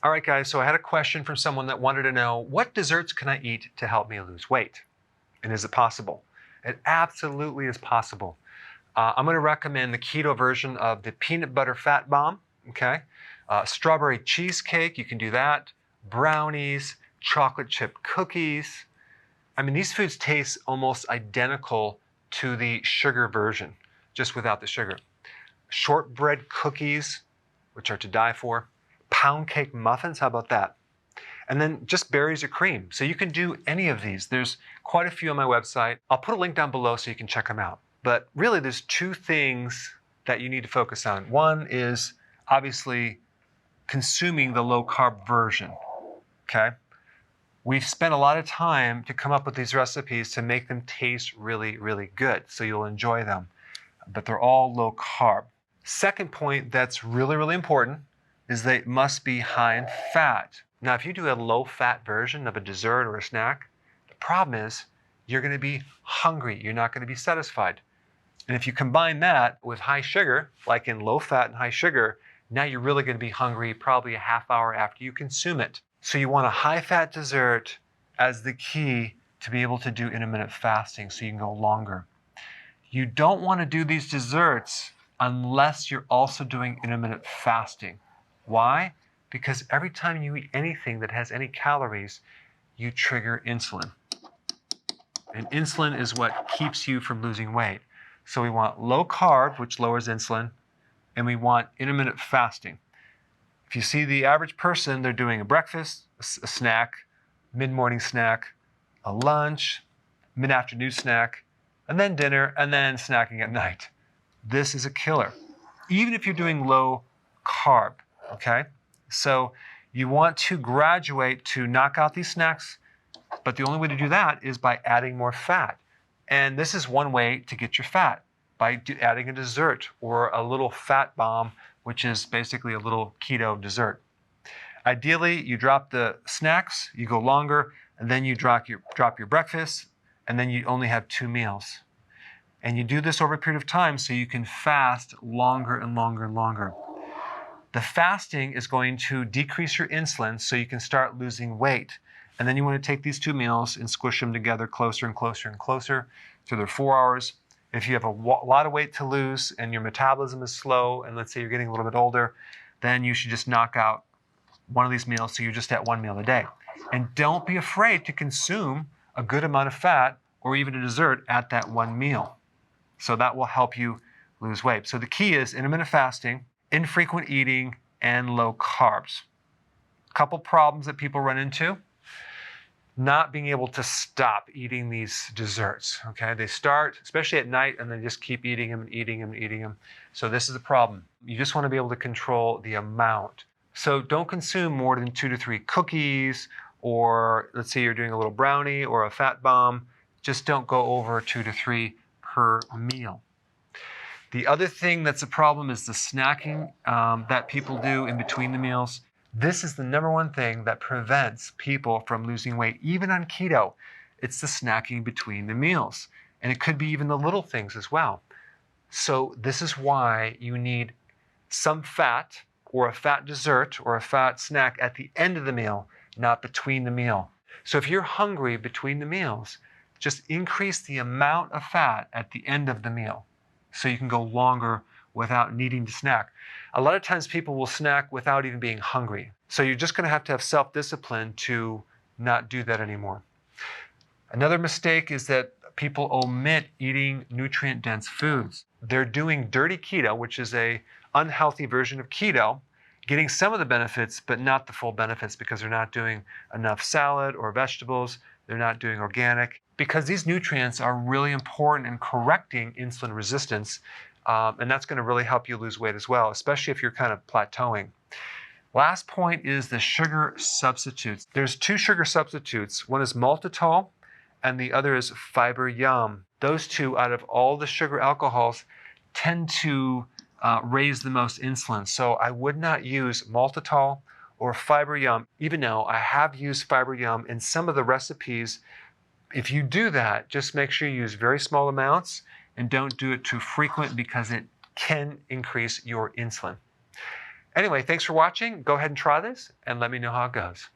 All right, guys, so I had a question from someone that wanted to know, what desserts can I eat to help me lose weight? And is it possible? It absolutely is possible. I'm going to recommend the keto version of the peanut butter fat bomb, okay? Strawberry cheesecake, you can do that. Brownies, chocolate chip cookies. I mean, these foods taste almost identical to the sugar version, just without the sugar. Shortbread cookies, which are to die for. Pound cake muffins, how about that? And then just berries or cream. So you can do any of these. There's quite a few on my website. I'll put a link down below so you can check them out. But really, there's two things that you need to focus on. One is obviously consuming the low carb version, okay? We've spent a lot of time to come up with these recipes to make them taste really, really good, so you'll enjoy them. But they're all low carb. Second point that's really, really important is they must be high in fat. Now, if you do a low-fat version of a dessert or a snack, the problem is you're going to be hungry. You're not going to be satisfied. And if you combine that with high sugar, like in low-fat and high sugar, now you're really going to be hungry probably a half hour after you consume it. So you want a high-fat dessert as the key to be able to do intermittent fasting so you can go longer. You don't want to do these desserts unless you're also doing intermittent fasting. Why? Because every time you eat anything that has any calories, you trigger insulin. And insulin is what keeps you from losing weight. So we want low carb, which lowers insulin, and we want intermittent fasting. If you see the average person, they're doing a breakfast, a snack, mid-morning snack, a lunch, mid-afternoon snack, and then dinner, and then snacking at night. This is a killer. Even if you're doing low carb, okay? So you want to graduate to knock out these snacks, but the only way to do that is by adding more fat. And this is one way to get your fat, by adding a dessert or a little fat bomb, which is basically a little keto dessert. Ideally, you drop the snacks, you go longer, and then you drop your breakfast, and then you only have 2 meals. And you do this over a period of time so you can fast longer and longer and longer. The fasting is going to decrease your insulin so you can start losing weight. And then you want to take these 2 meals and squish them together closer and closer and closer to their 4 hours. If you have a lot of weight to lose and your metabolism is slow, and let's say you're getting a little bit older, then you should just knock out one of these meals so you're just at 1 meal a day. And don't be afraid to consume a good amount of fat or even a dessert at that 1 meal. So that will help you lose weight. So the key is intermittent fasting, infrequent eating, and low carbs. A couple problems that people run into: not being able to stop eating these desserts, okay? They start, especially at night, and they just keep eating them and eating them and eating them. So this is a problem. You just want to be able to control the amount. So don't consume more than 2 to 3 cookies, or let's say you're doing a little brownie or a fat bomb. Just don't go over 2 to 3 per meal. The other thing that's a problem is the snacking that people do in between the meals. This is the number one thing that prevents people from losing weight, even on keto. It's the snacking between the meals. And it could be even the little things as well. So this is why you need some fat, or a fat dessert or a fat snack at the end of the meal, not between the meal. So if you're hungry between the meals, just increase the amount of fat at the end of the meal so you can go longer without needing to snack. A lot of times people will snack without even being hungry. So you're just going to have self-discipline to not do that anymore. Another mistake is that people omit eating nutrient-dense foods. They're doing dirty keto, which is a unhealthy version of keto, getting some of the benefits, but not the full benefits because they're not doing enough salad or vegetables. They're not doing organic, because these nutrients are really important in correcting insulin resistance. And that's going to really help you lose weight as well, especially if you're kind of plateauing. Last point is the sugar substitutes. There's 2 sugar substitutes. One is maltitol and the other is Fiber-Yum. Those 2, out of all the sugar alcohols, tend to raise the most insulin. So I would not use maltitol or Fiber-Yum, even though I have used Fiber-Yum in some of the recipes. If you do that, just make sure you use very small amounts and don't do it too frequent because it can increase your insulin. Anyway, thanks for watching. Go ahead and try this and let me know how it goes.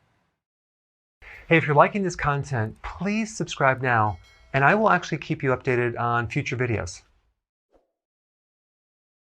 Hey, if you're liking this content, please subscribe now, and I will actually keep you updated on future videos.